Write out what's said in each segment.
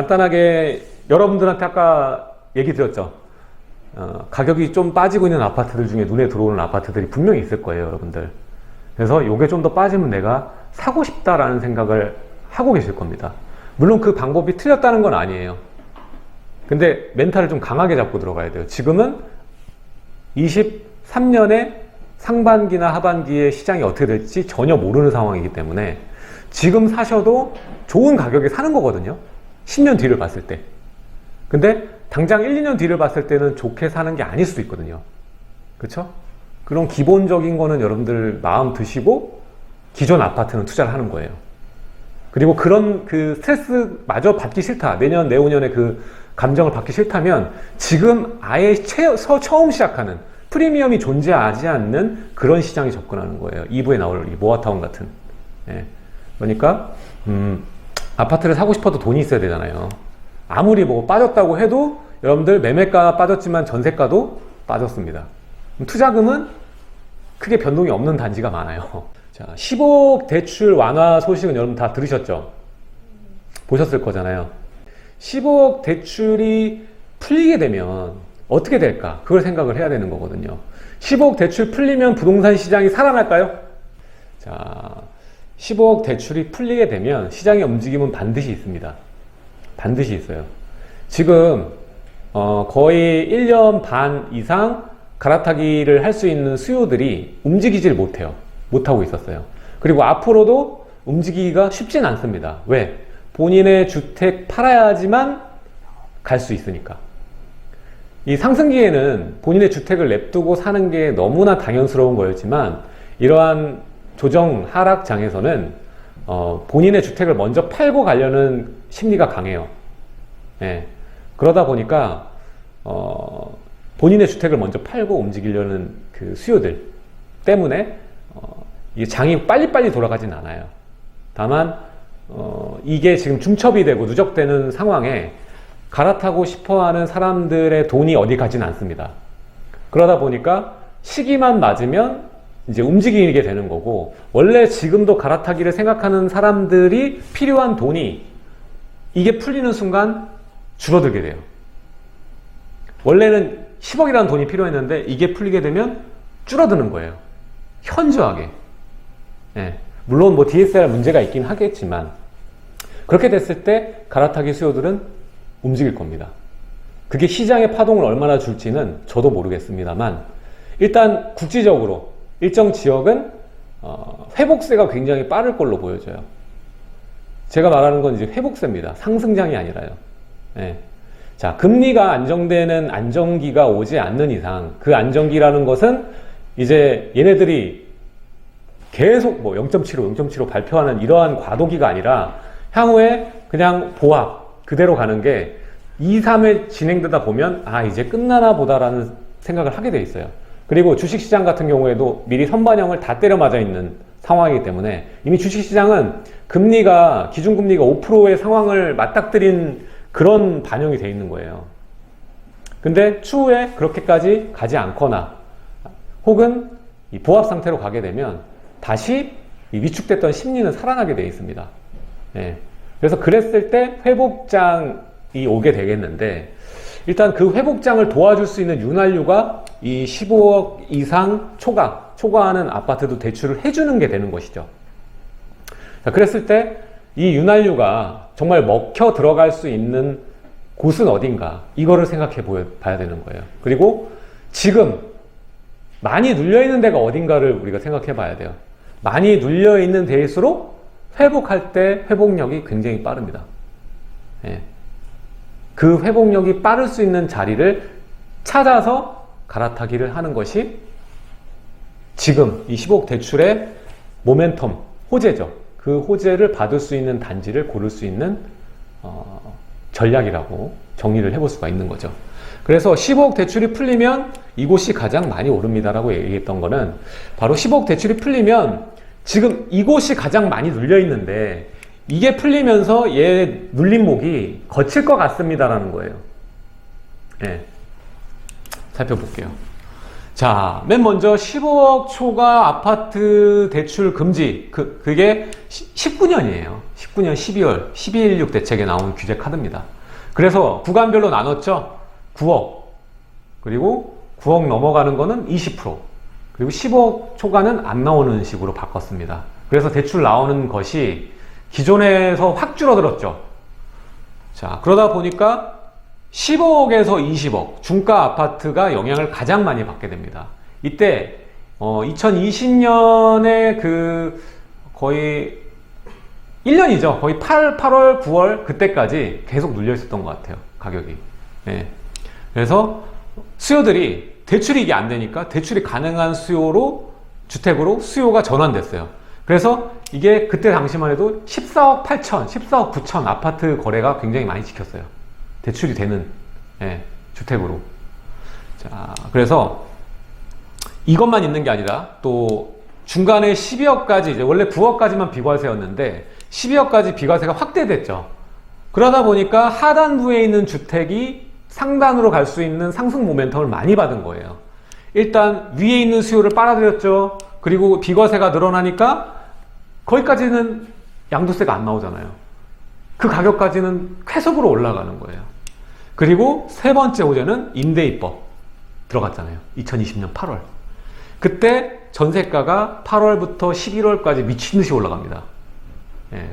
간단하게 여러분들한테 아까 얘기 드렸죠. 가격이 좀 빠지고 있는 아파트들 중에 눈에 들어오는 아파트들이 분명히 있을 거예요, 여러분들. 그래서 요게 좀 더 빠지면 내가 사고 싶다라는 생각을 하고 계실 겁니다. 물론 그 방법이 틀렸다는 건 아니에요. 근데 멘탈을 좀 강하게 잡고 들어가야 돼요. 지금은 23년의 상반기나 하반기에 시장이 어떻게 될지 전혀 모르는 상황이기 때문에 지금 사셔도 좋은 가격에 사는 거거든요. 10년 뒤를 봤을 때. 근데 당장 1, 2년 뒤를 봤을 때는 좋게 사는 게 아닐 수도 있거든요. 그렇죠? 그런 기본적인 거는 여러분들 마음 드시고 기존 아파트는 투자를 하는 거예요. 그리고 그런 그 스트레스 마저 받기 싫다. 내년, 내후년에 그 감정을 받기 싫다면 지금 아예 처음 시작하는 프리미엄이 존재하지 않는 그런 시장에 접근하는 거예요. 2부에 나올 이 모아타운 같은. 예. 그러니까 아파트를 사고 싶어도 돈이 있어야 되잖아요. 아무리 뭐 빠졌다고 해도 여러분들 매매가 빠졌지만 전세가도 빠졌습니다. 투자금은 크게 변동이 없는 단지가 많아요. 자, 15억 대출 완화 소식은 여러분 다 들으셨죠? 보셨을 거잖아요. 15억 대출이 풀리게 되면 어떻게 될까? 그걸 생각을 해야 되는 거거든요. 15억 대출 풀리면 부동산 시장이 살아날까요? 자, 15억 대출이 풀리게 되면 시장의 움직임은 반드시 있습니다. 반드시 있어요. 지금 거의 1년 반 이상 갈아타기를 할 수 있는 수요들이 움직이질 못하고 있었어요. 그리고 앞으로도 움직이기가 쉽진 않습니다. 왜? 본인의 주택 팔아야지만 갈 수 있으니까. 이 상승기에는 본인의 주택을 냅두고 사는 게 너무나 당연스러운 거였지만 이러한 조정 하락장에서는 본인의 주택을 먼저 팔고 가려는 심리가 강해요. 예. 그러다 보니까 본인의 주택을 먼저 팔고 움직이려는 그 수요들 때문에 이게 장이 빨리빨리 돌아가진 않아요. 다만 이게 지금 중첩이 되고 누적되는 상황에 갈아타고 싶어하는 사람들의 돈이 어디 가진 않습니다. 그러다 보니까 시기만 맞으면 이제 움직이게 되는 거고, 원래 지금도 갈아타기를 생각하는 사람들이 필요한 돈이 이게 풀리는 순간 줄어들게 돼요. 원래는 10억이라는 돈이 필요했는데 이게 풀리게 되면 줄어드는 거예요. 현저하게. 예. 물론 뭐 DSR 문제가 있긴 하겠지만 그렇게 됐을 때 갈아타기 수요들은 움직일 겁니다. 그게 시장의 파동을 얼마나 줄지는 저도 모르겠습니다만 일단 국지적으로 일정 지역은 회복세가 굉장히 빠를 걸로 보여져요. 제가 말하는 건 이제 회복세입니다. 상승장이 아니라요. 예. 자, 금리가 안정되는 안정기가 오지 않는 이상 그 안정기라는 것은 이제 얘네들이 계속 뭐 0.75, 0.75 발표하는 이러한 과도기가 아니라 향후에 그냥 보합 그대로 가는 게 2, 3회 진행되다 보면 아 이제 끝나나 보다라는 생각을 하게 돼 있어요. 그리고 주식시장 같은 경우에도 미리 선반영을 다 때려 맞아 있는 상황이기 때문에 이미 주식시장은 금리가 기준금리가 5%의 상황을 맞닥뜨린 그런 반영이 돼 있는 거예요. 근데 추후에 그렇게까지 가지 않거나 혹은 이 보합 상태로 가게 되면 다시 이 위축됐던 심리는 살아나게 돼 있습니다. 예. 그래서 그랬을 때 회복장이 오게 되겠는데 일단 그 회복장을 도와줄 수 있는 윤활유가 이 15억 이상 초과하는 아파트도 대출을 해주는 게 되는 것이죠. 자, 그랬을 때 이 윤활유가 정말 먹혀 들어갈 수 있는 곳은 어딘가 이거를 생각해 봐야 되는 거예요. 그리고 지금 많이 눌려있는 데가 어딘가를 우리가 생각해 봐야 돼요. 많이 눌려있는 데일수록 회복할 때 회복력이 굉장히 빠릅니다. 예. 그 회복력이 빠를 수 있는 자리를 찾아서 갈아타기를 하는 것이 지금 이 15억 대출의 모멘텀, 호재죠. 그 호재를 받을 수 있는 단지를 고를 수 있는 전략이라고 정리를 해볼 수가 있는 거죠. 그래서 15억 대출이 풀리면 이곳이 가장 많이 오릅니다라고 얘기했던 거는 바로 15억 대출이 풀리면 지금 이곳이 가장 많이 눌려 있는데 이게 풀리면서 얘 눌림목이 거칠 것 같습니다라는 거예요. 네. 살펴볼게요. 자, 맨 먼저 15억 초과 아파트 대출 금지 그게 19년이에요. 19년 12월 12.16 대책에 나온 규제 카드입니다. 그래서 구간별로 나눴죠. 9억, 그리고 9억 넘어가는 거는 20%, 그리고 10억 초과는 안 나오는 식으로 바꿨습니다. 그래서 대출 나오는 것이 기존에서 확 줄어들었죠. 자, 그러다 보니까 15억에서 20억 중가 아파트가 영향을 가장 많이 받게 됩니다. 이때 2020년에 그 거의 1년이죠. 거의 8월, 9월 그때까지 계속 눌려 있었던 것 같아요. 가격이. 네. 그래서 수요들이 대출이 이게 안 되니까 대출이 가능한 수요로 주택으로 수요가 전환됐어요. 그래서 이게 그때 당시만 해도 14억 8천, 14억 9천 아파트 거래가 굉장히 많이 찍혔어요. 대출이 되는 주택으로. 자, 그래서 이것만 있는 게 아니라 또 중간에 12억까지, 이제 원래 9억까지만 비과세였는데 12억까지 비과세가 확대됐죠. 그러다 보니까 하단부에 있는 주택이 상단으로 갈 수 있는 상승 모멘텀을 많이 받은 거예요. 일단 위에 있는 수요를 빨아들였죠. 그리고 비과세가 늘어나니까 거기까지는 양도세가 안 나오잖아요. 그 가격까지는 쾌속으로 올라가는 거예요. 그리고 세 번째 호재는 임대입법 들어갔잖아요. 2020년 8월. 그때 전세가가 8월부터 11월까지 미친 듯이 올라갑니다.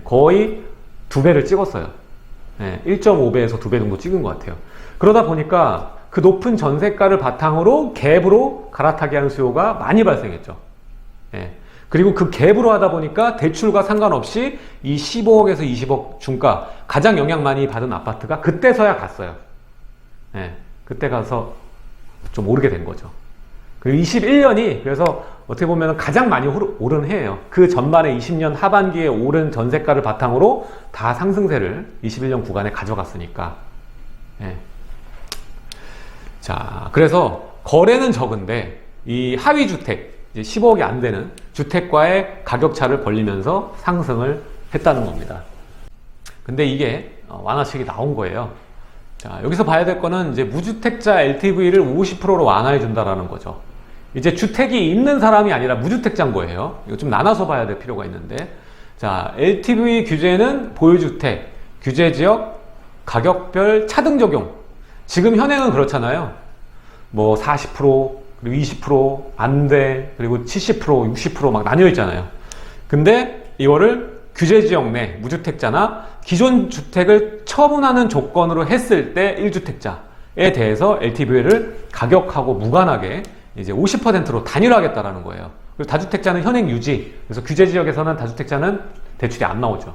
거의 2배를 찍었어요. 1.5배에서 2배 정도 찍은 것 같아요. 그러다 보니까 그 높은 전세가를 바탕으로 갭으로 갈아타게 하는 수요가 많이 발생했죠. 그리고 그 갭으로 하다 보니까 대출과 상관없이 이 15억에서 20억 중가 가장 영향 많이 받은 아파트가 그때서야 갔어요. 그때 가서 좀 오르게 된 거죠. 그리고 21년이 그래서 어떻게 보면 가장 많이 오른 해예요. 그 전반에 20년 하반기에 오른 전세가를 바탕으로 다 상승세를 21년 구간에 가져갔으니까. 자, 그래서 거래는 적은데 이 하위 주택, 이제 15억이 안 되는 주택과의 가격차를 벌리면서 상승을 했다는 겁니다. 근데 이게 완화책이 나온 거예요. 자, 여기서 봐야 될 거는 이제 무주택자 LTV를 50%로 완화해 준다라는 거죠. 이제 주택이 있는 사람이 아니라 무주택자인 거예요. 이거 좀 나눠서 봐야 될 필요가 있는데, 자, LTV 규제는 보유주택, 규제지역, 가격별 차등 적용. 지금 현행은 그렇잖아요. 뭐 40%, 그리고 20%, 안 돼, 그리고 70%, 60% 막 나뉘어 있잖아요. 근데 이거를 규제지역 내 무주택자나 기존 주택을 처분하는 조건으로 했을 때 1주택자에 대해서 LTV를 가격하고 무관하게 이제 50%로 단일화하겠다라는 거예요. 그리고 다주택자는 현행 유지. 그래서 규제지역에서는 다주택자는 대출이 안 나오죠.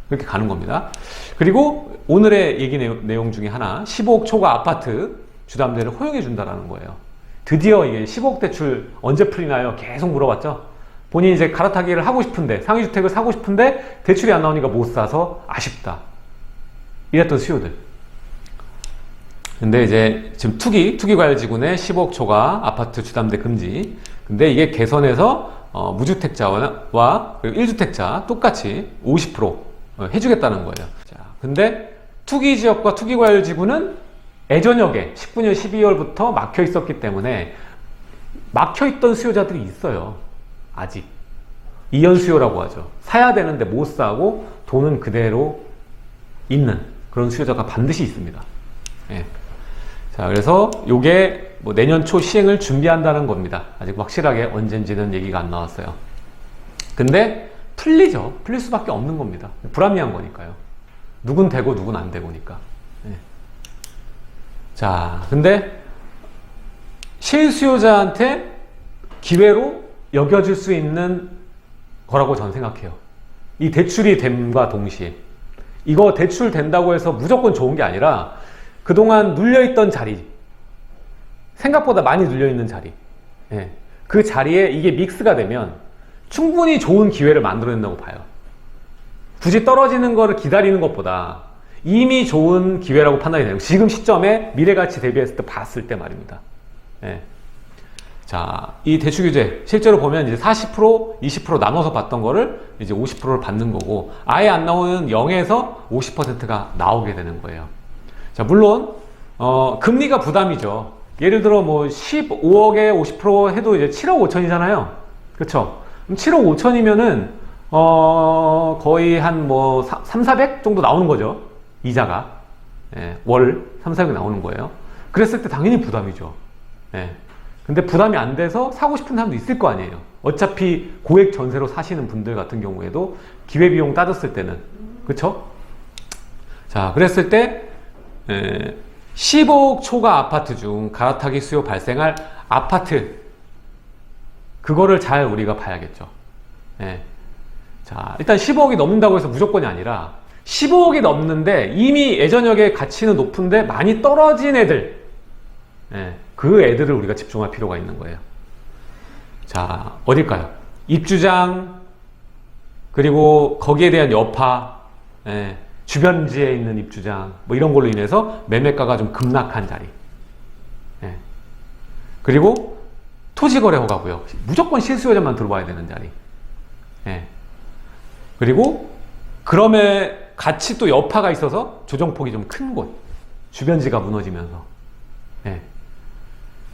그렇게 가는 겁니다. 그리고 오늘의 얘기 내용 중에 하나, 15억 초과 아파트 주담대를 허용해 준다라는 거예요. 드디어 이게 15억 대출 언제 풀리나요? 계속 물어봤죠. 본인이 이제 갈아타기를 하고 싶은데, 상위주택을 사고 싶은데 대출이 안 나오니까 못 사서 아쉽다. 이랬던 수요들. 근데 이제 지금 투기과열지구내 15억 초과 아파트 주담대 금지. 근데 이게 개선해서 무주택자와 그리고 1주택자 똑같이 50% 해주겠다는 거예요. 자, 근데 투기지역과 투기과열지구는 예전역에 19년 12월부터 막혀 있었기 때문에 막혀 있던 수요자들이 있어요. 아직. 이연수요라고 하죠. 사야 되는데 못 사고 돈은 그대로 있는 그런 수요자가 반드시 있습니다. 자, 그래서 요게 뭐 내년 초 시행을 준비한다는 겁니다. 아직 확실하게 언젠지는 얘기가 안 나왔어요. 근데 풀리죠. 풀릴 수밖에 없는 겁니다. 불합리한 거니까요. 누군 되고 누군 안 되고니까. 자, 근데 실수요자한테 기회로 여겨질 수 있는 거라고 저는 생각해요. 이 대출이 됨과 동시에. 이거 대출 된다고 해서 무조건 좋은 게 아니라 그동안 눌려있던 자리, 생각보다 많이 눌려있는 자리, 그 자리에 이게 믹스가 되면 충분히 좋은 기회를 만들어낸다고 봐요. 굳이 떨어지는 거를 기다리는 것보다 이미 좋은 기회라고 판단이 돼요. 지금 시점에 미래가치 대비했을 때 봤을 때 말입니다. 자, 이 대출 규제 실제로 보면 이제 40%, 20% 나눠서 봤던 거를 이제 50%를 받는 거고, 아예 안 나오는 0에서 50%가 나오게 되는 거예요. 자, 물론 금리가 부담이죠. 예를 들어 뭐 15억에 50% 해도 이제 7억 5천이잖아요. 그렇죠? 그럼 7억 5천이면은 거의 한 뭐 3, 400 정도 나오는 거죠. 이자가. 예, 월 3, 400이 나오는 거예요. 그랬을 때 당연히 부담이죠. 예. 근데 부담이 안 돼서 사고 싶은 사람도 있을 거 아니에요. 어차피 고액 전세로 사시는 분들 같은 경우에도 기회비용 따졌을 때는, 그쵸? 자, 그랬을 때 15억 초과 아파트 중 갈아타기 수요 발생할 아파트, 그거를 잘 우리가 봐야겠죠. 예. 자, 일단 15억이 넘는다고 해서 무조건이 아니라 15억이 넘는데 이미 예전역의 가치는 높은데 많이 떨어진 애들, 예, 그 애들을 우리가 집중할 필요가 있는 거예요. 자, 어딜까요? 입주장, 그리고 거기에 대한 여파, 예, 주변지에 있는 입주장, 뭐 이런 걸로 인해서 매매가가 좀 급락한 자리. 예. 그리고 토지거래 허가고요. 무조건 실수요자만 들어와야 되는 자리. 예. 그리고 그럼에 같이 또 여파가 있어서 조정폭이 좀 큰 곳. 주변지가 무너지면서. 예.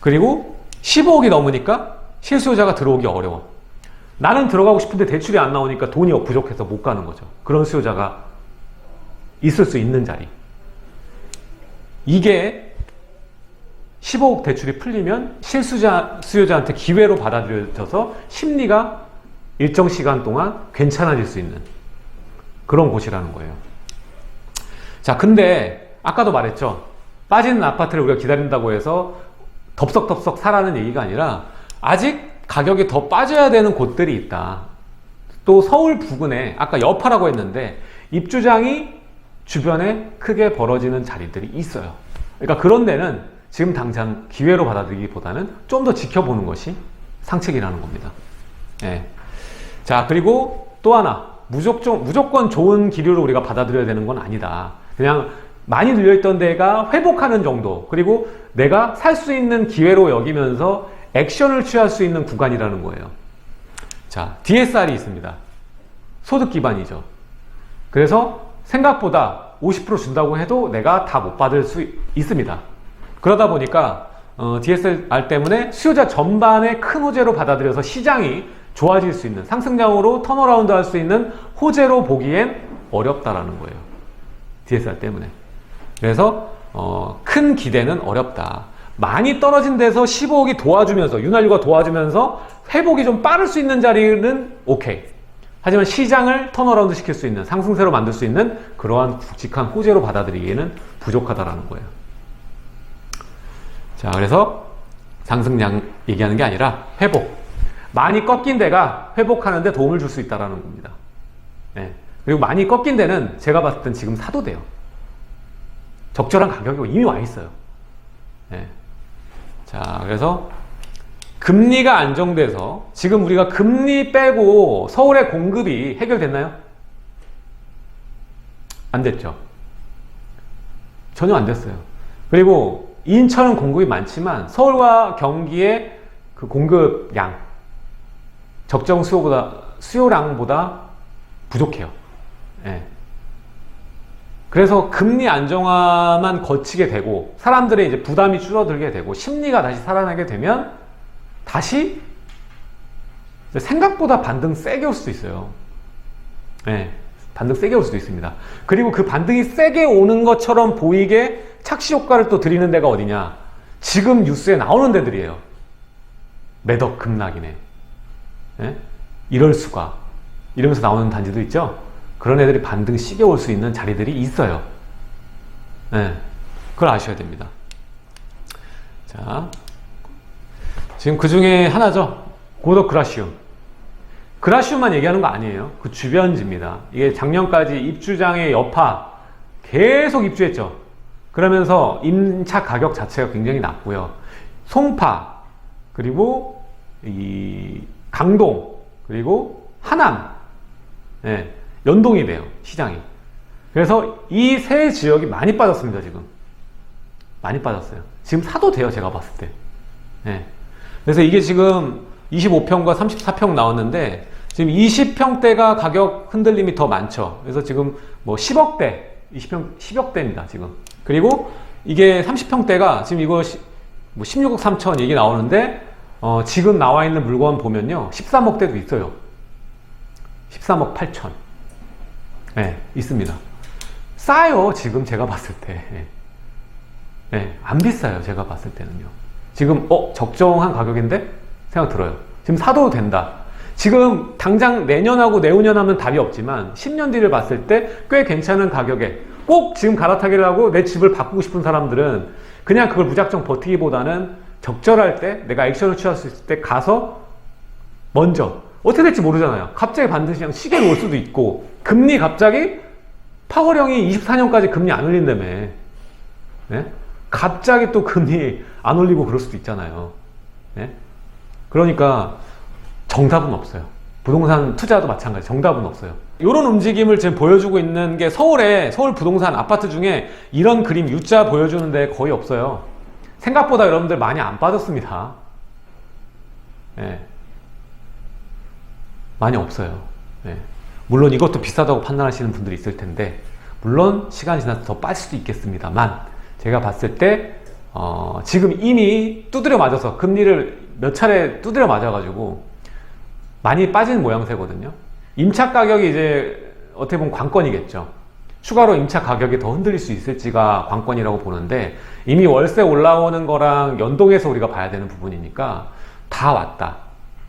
그리고 15억이 넘으니까 실수요자가 들어오기 어려워. 나는 들어가고 싶은데 대출이 안 나오니까 돈이 부족해서 못 가는 거죠. 그런 수요자가 있을 수 있는 자리. 이게 15억 대출이 풀리면 수요자한테 기회로 받아들여져서 심리가 일정 시간 동안 괜찮아질 수 있는 그런 곳이라는 거예요. 자, 근데 아까도 말했죠. 빠지는 아파트를 우리가 기다린다고 해서 덥석덥석 사라는 얘기가 아니라 아직 가격이 더 빠져야 되는 곳들이 있다. 또 서울 부근에 아까 여파라고 했는데 입주장이 주변에 크게 벌어지는 자리들이 있어요. 그러니까 그런 데는 지금 당장 기회로 받아들이기보다는 좀 더 지켜보는 것이 상책이라는 겁니다. 예. 자, 그리고 또 하나, 무조건 좋은 기류를 우리가 받아들여야 되는 건 아니다. 그냥 많이 눌려있던 데가 회복하는 정도, 그리고 내가 살 수 있는 기회로 여기면서 액션을 취할 수 있는 구간이라는 거예요. 자, DSR이 있습니다. 소득 기반이죠. 그래서 생각보다 50% 준다고 해도 내가 다 못 받을 수 있습니다. 그러다 보니까 DSR 때문에 수요자 전반의 큰 호재로 받아들여서 시장이 좋아질 수 있는, 상승장으로 턴어라운드 할 수 있는 호재로 보기엔 어렵다라는 거예요. DSR 때문에. 그래서 큰 기대는 어렵다. 많이 떨어진 데서 15억이 도와주면서, 윤활유가 도와주면서 회복이 좀 빠를 수 있는 자리는 오케이. 하지만 시장을 턴어라운드 시킬 수 있는, 상승세로 만들 수 있는 그러한 굵직한 호재로 받아들이기에는 부족하다라는 거예요. 자, 그래서 상승량 얘기하는 게 아니라 회복. 많이 꺾인 데가 회복하는 데 도움을 줄 수 있다는 겁니다. 네. 그리고 많이 꺾인 데는 제가 봤을 땐 지금 사도 돼요. 적절한 가격이 이미 와 있어요. 네. 자, 그래서 금리가 안정돼서 지금 우리가 금리 빼고 서울의 공급이 해결됐나요? 안 됐죠. 전혀 안 됐어요. 그리고 인천은 공급이 많지만 서울과 경기의 그 공급량, 적정 수요량보다 부족해요. 예. 그래서 금리 안정화만 거치게 되고 사람들의 이제 부담이 줄어들게 되고 심리가 다시 살아나게 되면 다시 생각보다 반등 세게 올 수도 있어요. 예. 반등 세게 올 수도 있습니다. 그리고 그 반등이 세게 오는 것처럼 보이게 착시 효과를 또 드리는 데가 어디냐? 지금 뉴스에 나오는 데들이에요. 매덕 급락이네. 예? 이럴 수가. 이러면서 나오는 단지도 있죠? 그런 애들이 반등 시게 올 수 있는 자리들이 있어요. 예. 그걸 아셔야 됩니다. 자, 지금 그 중에 하나죠. 고덕 그라시움. 그라시움만 얘기하는 거 아니에요. 그 주변지입니다. 이게 작년까지 입주장의 여파 계속 입주했죠. 그러면서 임차 가격 자체가 굉장히 낮고요. 송파, 그리고 이 강동, 그리고 하남, 네, 연동이 돼요. 시장이. 그래서 이 세 지역이 많이 빠졌습니다. 지금 많이 빠졌어요. 지금 사도 돼요. 제가 봤을 때. 네. 그래서 이게 지금 25평과 34평 나왔는데 지금 20평대가 가격 흔들림이 더 많죠. 그래서 지금 뭐 10억대, 10억대입니다. 지금. 그리고 이게 30평대가 지금 이거 뭐 16억 3천 얘기 나오는데 지금 나와 있는 물건 보면요. 13억대도 있어요. 13억 8천. 네, 있습니다. 싸요. 지금 제가 봤을 때. 안 비싸요. 제가 봤을 때는요. 지금 적정한 가격인데 생각 들어요. 지금 사도 된다. 지금 당장 내년하고 내후년 하면 답이 없지만 10년 뒤를 봤을 때 꽤 괜찮은 가격에 꼭 지금 갈아타기를 하고 내 집을 바꾸고 싶은 사람들은 그냥 그걸 무작정 버티기보다는 적절할 때 내가 액션을 취할 수 있을 때 가서 먼저 어떻게 될지 모르잖아요. 갑자기 반드시 그냥 시계를 올 수도 있고 금리 갑자기 파월형이 24년까지 금리 안 올린다며. 네? 갑자기 또 금리 안 올리고 그럴 수도 있잖아요. 네? 그러니까 정답은 없어요. 부동산 투자도 마찬가지. 정답은 없어요. 이런 움직임을 지금 보여주고 있는 게 서울 부동산 아파트 중에 이런 그림 U자 보여주는데 거의 없어요. 생각보다 여러분들 많이 안 빠졌습니다. 네. 많이 없어요. 네. 물론 이것도 비싸다고 판단하시는 분들이 있을 텐데 물론 시간이 지나서 더 빠질 수도 있겠습니다만 제가 봤을 때 지금 이미 두드려 맞아서 금리를 몇 차례 두드려 맞아가지고 많이 빠진 모양새거든요. 임차 가격이 이제 어떻게 보면 관건이겠죠. 추가로 임차 가격이 더 흔들릴 수 있을지가 관건이라고 보는데 이미 월세 올라오는 거랑 연동해서 우리가 봐야 되는 부분이니까 다 왔다.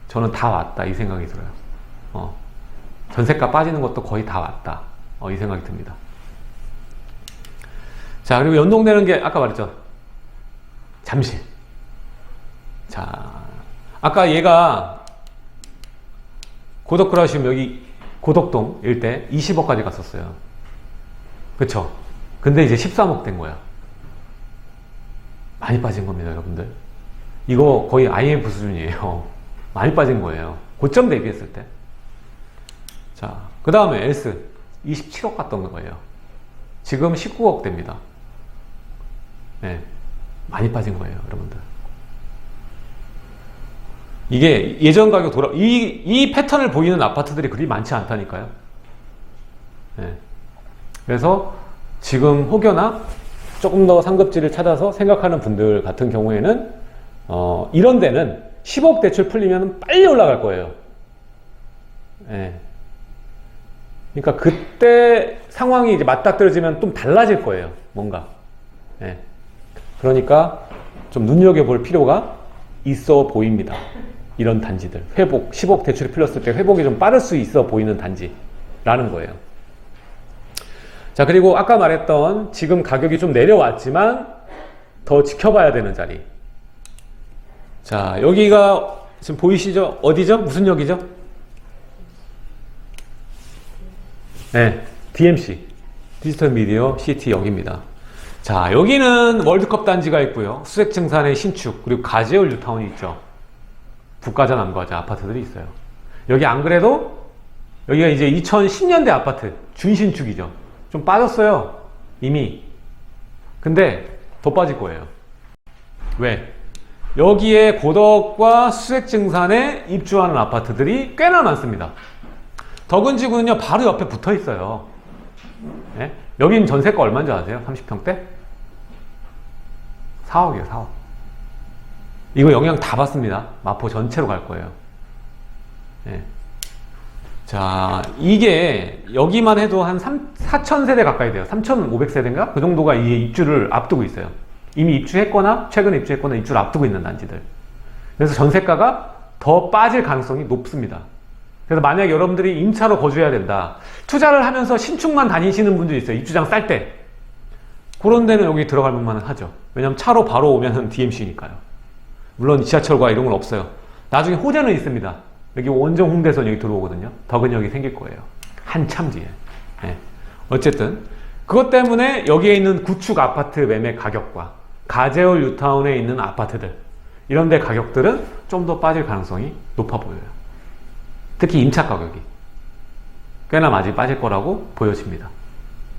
저는 다 왔다 이 생각이 들어요. 전세가 빠지는 것도 거의 다 왔다. 이 생각이 듭니다. 자, 그리고 연동되는 게 아까 말했죠. 잠실. 자, 아까 얘가 고덕 그라시움 여기 고덕동 일대 20억까지 갔었어요. 그쵸? 근데 이제 13억 된 거야. 많이 빠진 겁니다, 여러분들. 이거 거의 IMF 수준이에요. 많이 빠진 거예요. 고점 대비했을 때. 자, 그 다음에 엘스 27억 갔던 거예요. 지금 19억 됩니다. 네, 많이 빠진 거예요, 여러분들. 이게 예전 가격 이 패턴을 보이는 아파트들이 그리 많지 않다니까요. 네. 그래서 지금 혹여나 조금 더 상급지를 찾아서 생각하는 분들 같은 경우에는 이런 데는 10억 대출 풀리면 빨리 올라갈 거예요. 네. 그러니까 그때 상황이 이제 맞닥뜨려지면 좀 달라질 거예요. 뭔가. 네. 그러니까 좀 눈여겨볼 필요가 있어 보입니다. 이런 단지들. 회복, 10억 대출이 풀렸을 때 회복이 좀 빠를 수 있어 보이는 단지라는 거예요. 자, 그리고 아까 말했던 지금 가격이 좀 내려왔지만 더 지켜봐야 되는 자리. 자, 여기가 지금 보이시죠? 어디죠? 무슨 역이죠? 네, DMC. 디지털 미디어 시티 역입니다. 자, 여기는 월드컵 단지가 있고요. 수색증산의 신축, 그리고 가제올 뉴타운이 있죠. 북가자, 남가자 아파트들이 있어요. 여기 안 그래도 여기가 이제 2010년대 아파트 준신축이죠. 좀 빠졌어요. 이미. 근데 더 빠질 거예요. 왜? 여기에 고덕과 수색증산에 입주하는 아파트들이 꽤나 많습니다. 덕은지구는요 바로 옆에 붙어 있어요. 네? 여긴 전세가 얼마인지 아세요? 30평대? 4억이에요. 4억. 이거 영향 다 받습니다. 마포 전체로 갈 거예요. 네. 자, 이게 여기만 해도 한 4,000세대 가까이 돼요. 3,500세대인가? 그 정도가 이 입주를 앞두고 있어요. 이미 입주했거나 최근에 입주했거나 입주를 앞두고 있는 단지들. 그래서 전세가가 더 빠질 가능성이 높습니다. 그래서 만약에 여러분들이 임차로 거주해야 된다. 투자를 하면서 신축만 다니시는 분들이 있어요. 입주장 쌀 때. 그런 데는 여기 들어갈 만은 하죠. 왜냐면 차로 바로 오면은 DMC니까요. 물론 지하철과 이런 건 없어요. 나중에 호재는 있습니다. 여기 원정 홍대선 여기 들어오거든요. 덕은역이 생길 거예요. 한참 뒤에. 네. 어쨌든 그것 때문에 여기에 있는 구축 아파트 매매 가격과 가제올 뉴타운에 있는 아파트들 이런 데 가격들은 좀 더 빠질 가능성이 높아 보여요. 특히 임차 가격이 꽤나 많이 빠질 거라고 보여집니다.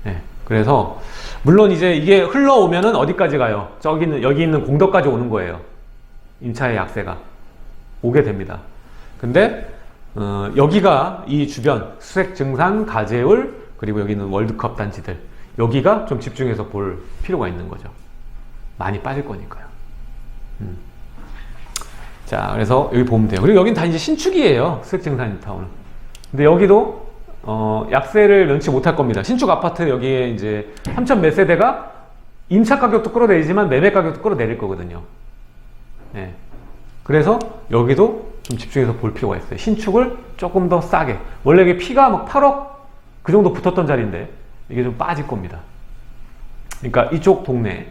네. 그래서 물론 이제 이게 흘러오면은 어디까지 가요? 여기 있는 공덕까지 오는 거예요. 임차의 약세가 오게 됩니다. 근데 여기가 이 주변 수색증산, 가제올 그리고 여기 있는 월드컵 단지들 여기가 좀 집중해서 볼 필요가 있는 거죠. 많이 빠질 거니까요. 자, 그래서 여기 보면 돼요. 그리고 여긴 다 이제 신축이에요. 수색증산 뉴타운은. 근데 여기도 약세를 면치 못할 겁니다. 신축 아파트 여기에 이제 3천 몇 세대가 임차 가격도 끌어내리지만 매매 가격도 끌어내릴 거거든요. 예. 그래서 여기도 좀 집중해서 볼 필요가 있어요. 신축을 조금 더 싸게. 원래 이게 피가 막 8억 그 정도 붙었던 자리인데 이게 좀 빠질 겁니다. 그러니까 이쪽 동네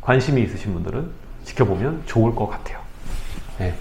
관심이 있으신 분들은 지켜보면 좋을 것 같아요. 예.